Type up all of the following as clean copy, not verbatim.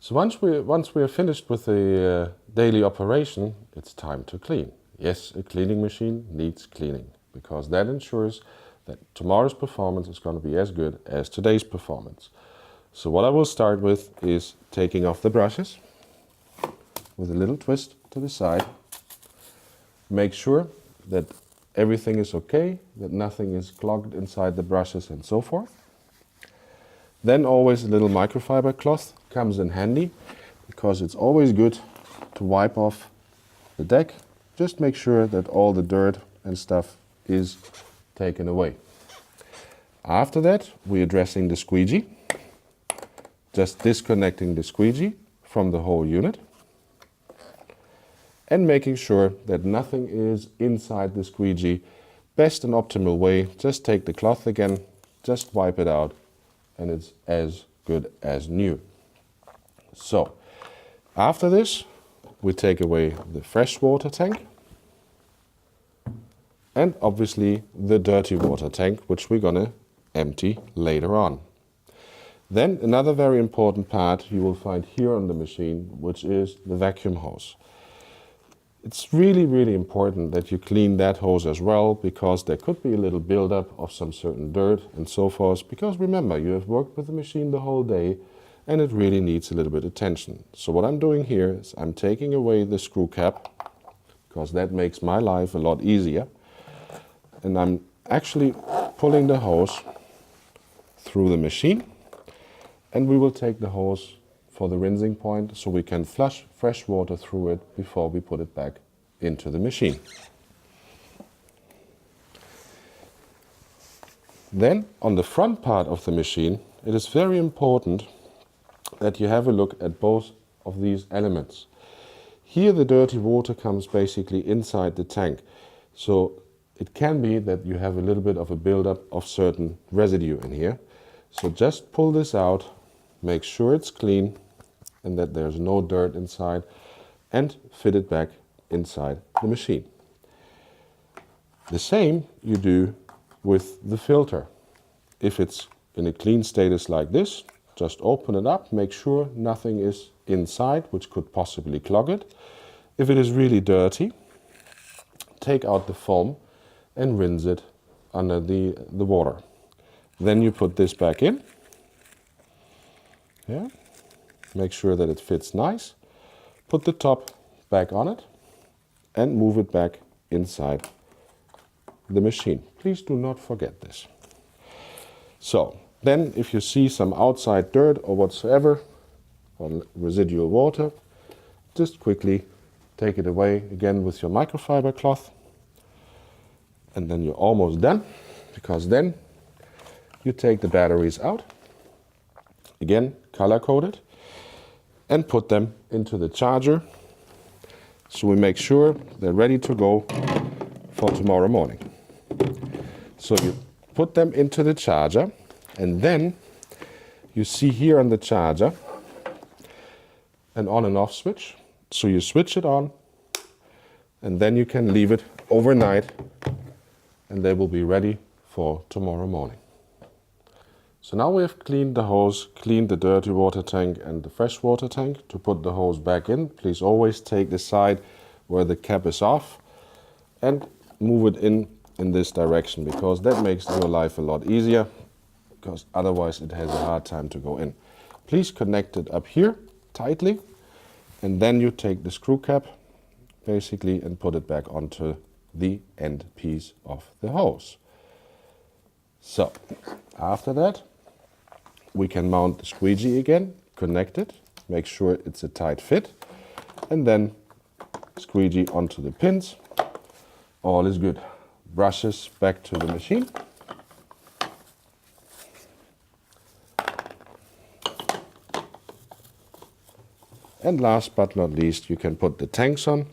So once we are finished with the daily operation, it's time to clean. Yes, a cleaning machine needs cleaning because that ensures that tomorrow's performance is going to be as good as today's performance. So what I will start with is taking off the brushes with a little twist to the side. Make sure that everything is okay, that nothing is clogged inside the brushes and so forth. Then always a little microfiber cloth comes in handy because it's always good to wipe off the deck. Just make sure that all the dirt and stuff is taken away. After that, we're addressing the squeegee. Just disconnecting the squeegee from the whole unit and making sure that nothing is inside the squeegee. Best and optimal way, just take the cloth again, just wipe it out, and it's as good as new. So, after this, we take away the fresh water tank and obviously the dirty water tank, which we're gonna empty later on. Then another very important part you will find here on the machine, which is the vacuum hose. It's really important that you clean that hose as well, because there could be a little buildup of some certain dirt and so forth, because remember, you have worked with the machine the whole day and it really needs a little bit of attention. So what I'm doing here is I'm taking away the screw cap, because that makes my life a lot easier, and I'm actually pulling the hose through the machine, and we will take the hose for the rinsing point so we can flush fresh water through it before we put it back into the machine. Then on the front part of the machine, it is very important that you have a look at both of these elements. Here the dirty water comes basically inside the tank, so it can be that you have a little bit of a buildup of certain residue in here. So just pull this out, make sure it's clean and that there's no dirt inside, and fit it back inside the machine. The same you do with the filter. If it's in a clean status like this, just open it up, make sure nothing is inside which could possibly clog it. If it is really dirty, take out the foam and rinse it under the water. Then you put this back in. Yeah. Make sure that it fits nice. Put the top back on it and move it back inside the machine. Please do not forget this. So then if you see some outside dirt or whatsoever, or residual water, just quickly take it away again with your microfiber cloth, and then you're almost done, because then you take the batteries out, again color coded, and put them into the charger, so we make sure they're ready to go for tomorrow morning. So you put them into the charger, and then you see here on the charger an on and off switch. So you switch it on, and then you can leave it overnight, and they will be ready for tomorrow morning. So now we have cleaned the hose, cleaned the dirty water tank and the fresh water tank. To put the hose back in, please always take the side where the cap is off and move it in this direction, because that makes your life a lot easier, because otherwise it has a hard time to go in. Please connect it up here tightly, and then you take the screw cap basically and put it back onto the end piece of the hose. So after that, we can mount the squeegee again, connect it, make sure it's a tight fit, and then squeegee onto the pins. All is good. Brushes back to the machine. And last but not least, you can put the tanks on.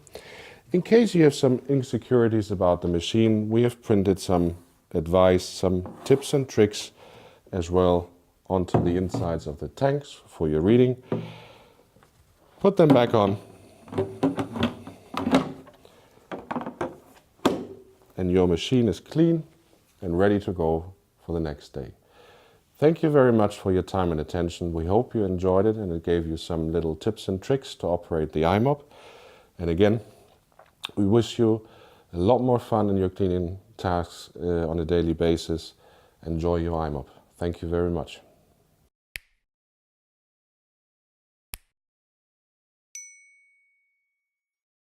In case you have some insecurities about the machine, we have printed some advice, some tips and tricks as well onto the insides of the tanks for your reading. Put them back on, and your machine is clean and ready to go for the next day. Thank you very much for your time and attention. We hope you enjoyed it and it gave you some little tips and tricks to operate the i-mop. And again, we wish you a lot more fun in your cleaning tasks on a daily basis. Enjoy your i-mop. Thank you very much.